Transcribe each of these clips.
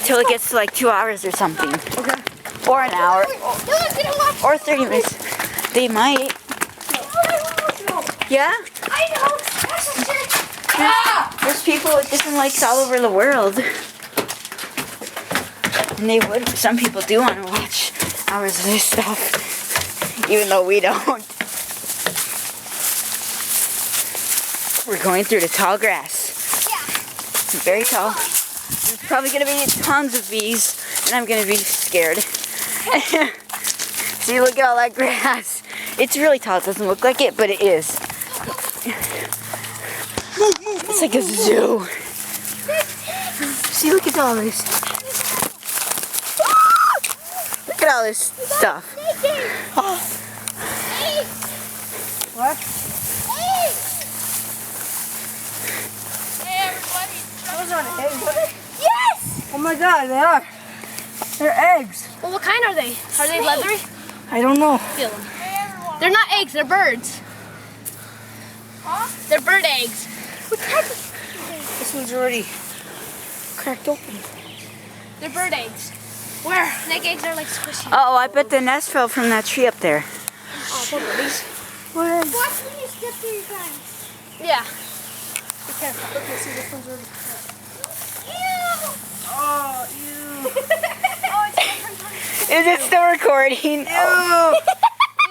till it gets to like 2 hours or something. Okay. Or an hour. Or 30 minutes. They might. Yeah? I know. There's people with different likes all over the world. And they would, some people do want to watch hours of this stuff. Even though we don't. We're going through the tall grass. Yeah. Very tall. There's probably going to be tons of bees. And I'm going to be scared. See, look at all that grass. It's really tall. It doesn't look like it, but it is. It's like a zoo. See, look at all this. Look at all this stuff. What? Hey, everybody. Those aren't eggs, are they? Yes! Oh my god, they are. They're eggs. Well, what kind are they? Are they leathery? I don't know. Feel them. They're not eggs, they're birds. Huh? They're bird eggs. What type of... This one's already cracked open. They're bird eggs. Where? Snake eggs are like squishy. Oh, I bet the nest fell from that tree up there. Oh, poor birdies. What? Watch when you step through your guns. Yeah. Be careful. Look, see, this one's already cracked. Ew! Oh, ew. Oh, it's different. Is it still recording? Ew.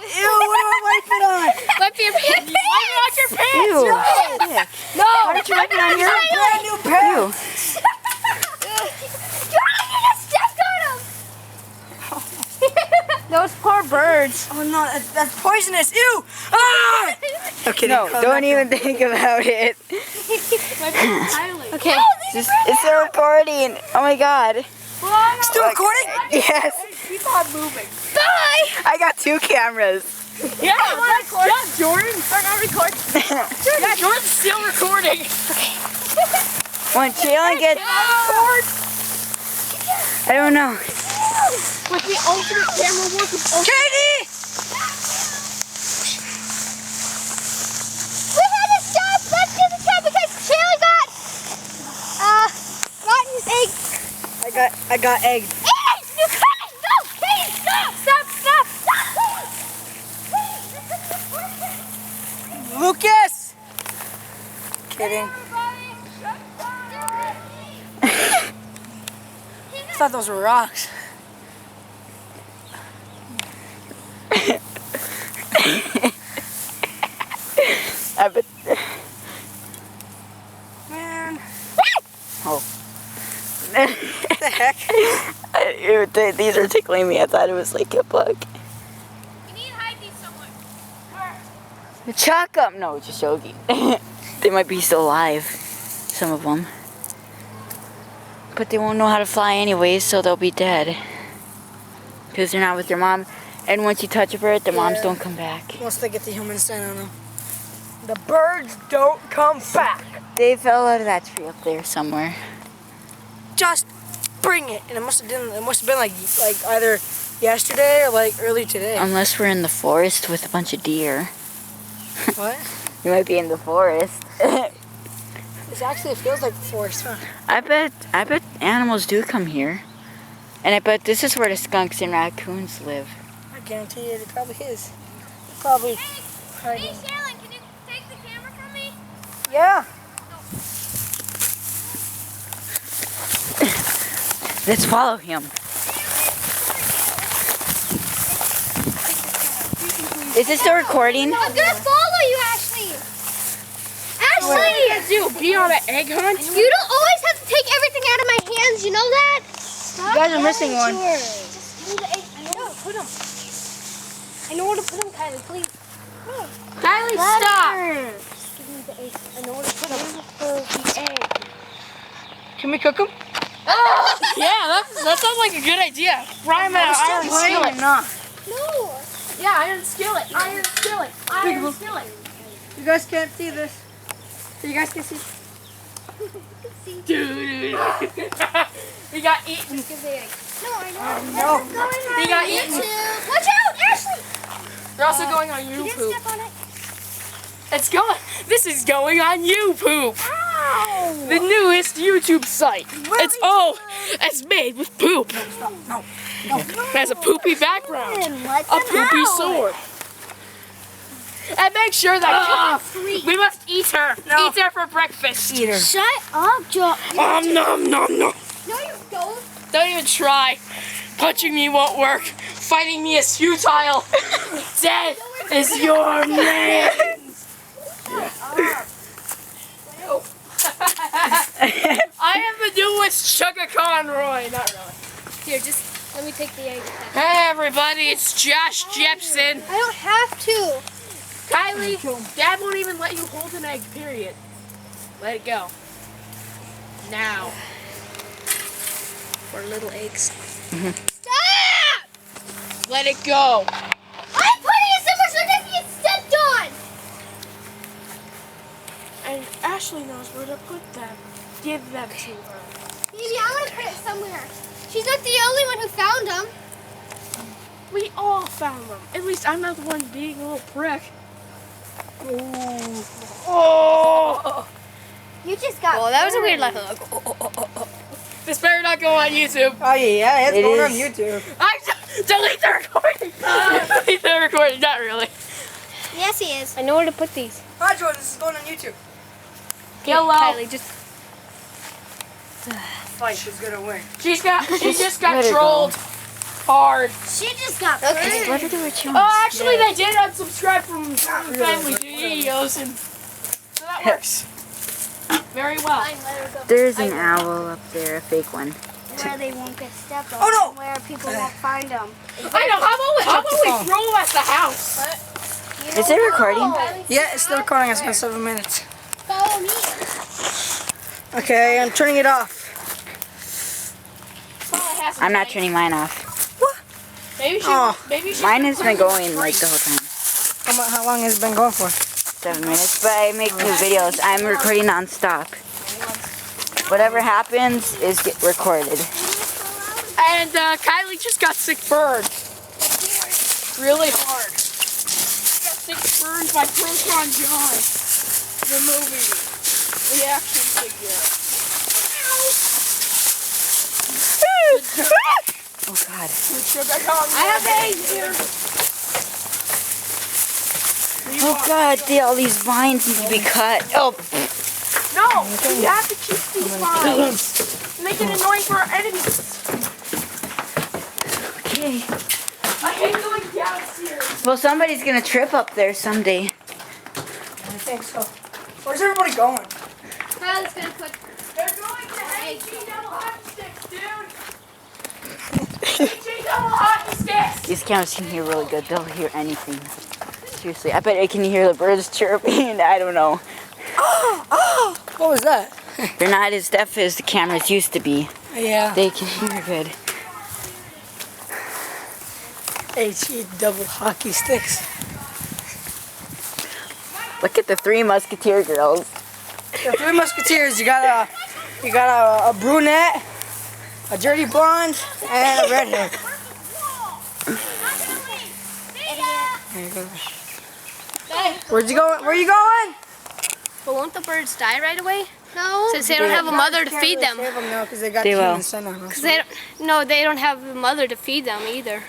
Ew, what do I wipe it on? Wipe your pants. Wipe it on your pants. Ew. No. No. Why don't you wipe it on your Brand new pants. Those poor birds. Oh no, that's poisonous. Ew. Ah! Okay, No, don't even think about it. Okay. It's still recording. Oh my god. Still recording? Yes. Keep on moving. Bye. I got 2 cameras. Yeah, Jordan. Or not record. Yeah, Jordan's still recording. When Jalen gets... I don't know. With the ultimate camera work of Katie! We had to stop. Let's do the stop because Shayla got his egg. I got egged. Eggs! You guys! No! Katie, stop! Stop! Stop! Stop! Lucas! Kidding. I thought those were rocks. I bet... Man. Oh. What the heck? These are tickling me. I thought it was like a bug. You need to hide these somewhere. Where? Chalk up. No, just joking. They might be still alive. Some of them. But they won't know how to fly anyways, so they'll be dead. Because they're not with their mom. And once you touch a bird, their moms don't come back. Once they get the human scent on them. The birds don't come back. They fell out of that tree up there somewhere. Just bring it. And it must have been like either yesterday or like early today. Unless we're in the forest with a bunch of deer. What? You might be in the forest. It actually feels like the forest, huh? I bet animals do come here. And I bet this is where the skunks and raccoons live. I guarantee it probably is. Probably. Hey, Shaylin, can you take the camera from me? Yeah. Let's follow him. Is this still recording? I'm gonna follow you, Ashley. Ashley! What do you do? Be on an egg hunt? You don't always have to take everything out of my hands, you know that? You guys are missing one. Just give me the egg. I know where to put them. I know where to put them, Kylie, please. Kylie, stop! Just give me the egg. I know where to put them. The egg. Can we cook them? Yeah, that sounds like a good idea. Fry them in an iron skillet. Not. No. Yeah, iron skillet. Iron skillet. Iron skillet. You guys can't see this. You guys can see. Dude. He got eaten. Give the egg. No, I know. No. This is going on He got eaten. YouTube. Watch out, Ashley. They're also going on You didn't YouTube. step on it. This is going on YouTube. Ah. The newest YouTube site. It's made with poop. No. It has a poopy background. Let A poopy sword. And make sure that we must eat her. No. Eat her for breakfast. Eat her. Shut up, Joe. Nom nom nom. No, you don't. Don't even try. Punching me won't work. Fighting me is futile. Death is your name. I am the newest Sugar Conroy. Not really. Here, just let me take the egg. Hey everybody, it's Josh Jepson. I don't have to. Kylie, Dad won't even let you hold an egg, period. Let it go. Now. For little eggs. Stop! Let it go. I'm putting it somewhere so it doesn't get stepped on. And Ashley knows where to put them. Give them to her. Maybe I want to put it somewhere. She's not the only one who found them. We all found them. At least I'm not the one being a little prick. Oh! You just got. Well, that was a weird laugh. This better not go on YouTube. Oh yeah, it's It going on is. YouTube. Delete the recording. Delete the recording. Not really. Yes, he is. I know where to put these. Hi, Jordan. This is going on YouTube. Hello. Kylie, just Fight. She's gonna win. She just got let her trolled hard. She just got. Let her do what she Oh, wants. actually, they did unsubscribe from family videos, and so that works very well. Fine, let her go. There's an owl up there, a fake one. Where they won't get stepped on. Oh, no. Where people won't find them. I know. How about we throw them at the house? Is it recording? Yeah, it's still recording. It's been 7 minutes. Follow me. Okay, I'm turning it off. I'm not turning mine off. Maybe she. Oh. Maybe she. Mine has been going like the whole time. How long has it been going for? 7 minutes, but I make new videos. I'm recording non-stop. Whatever happens is get recorded. And Kylie just got sick burned. Really hard. She got sick burned by Proton John. The movie. The action figure. Oh God. I have eggs here. Oh God, all these vines need to be cut. Oh, No, you have to keep these lines. Make it annoying for our enemies. okay. I hate going downstairs. Well, somebody's gonna trip up there someday. I think so. Where's everybody going? Kyle's gonna put. They're going to HG double hockey sticks, dude. HG double hockey sticks. These cameras can hear really good. They'll hear anything. Seriously, I bet it can hear the birds chirping. I don't know. What was that? They're not as deaf as the cameras used to be. Yeah. They can hear good. HE double hockey sticks. Look at the 3 Musketeer girls. The 3 Musketeers. You got a brunette, a dirty blonde, and a redhead. There you go. Where'd you go? Where are you going? but won't the birds die right away? No. Since they don't have a mother to feed them. Save them now because they got They will. human sun on them. Cause they don't, no, they don't have a mother to feed them either.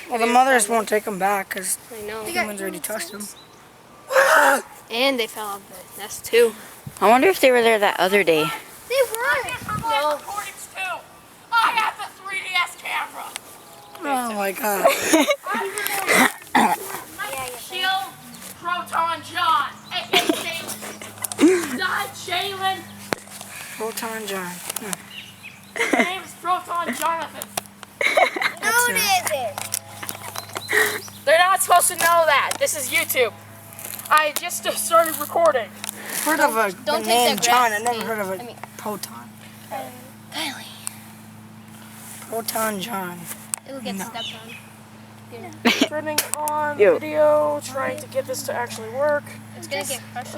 Well, the mothers won't take them back because I know. humans already touched them. And they fell off the nest too. I wonder if they were there that other day. They weren't. No. Recordings too. I have the 3DS camera. Oh my God. Shield Proton John, aka Not Jalen. Proton John. His name is Proton Jonathan. No, it isn't. They're not supposed to know that. This is YouTube. I just started recording. Heard of a don't take name that John. I grass, never Steve. heard of a I mean- Proton. Kylie. Proton John. It'll get stepped on. Turning on Ew. video, trying to get this to actually work. It's gonna get crushed.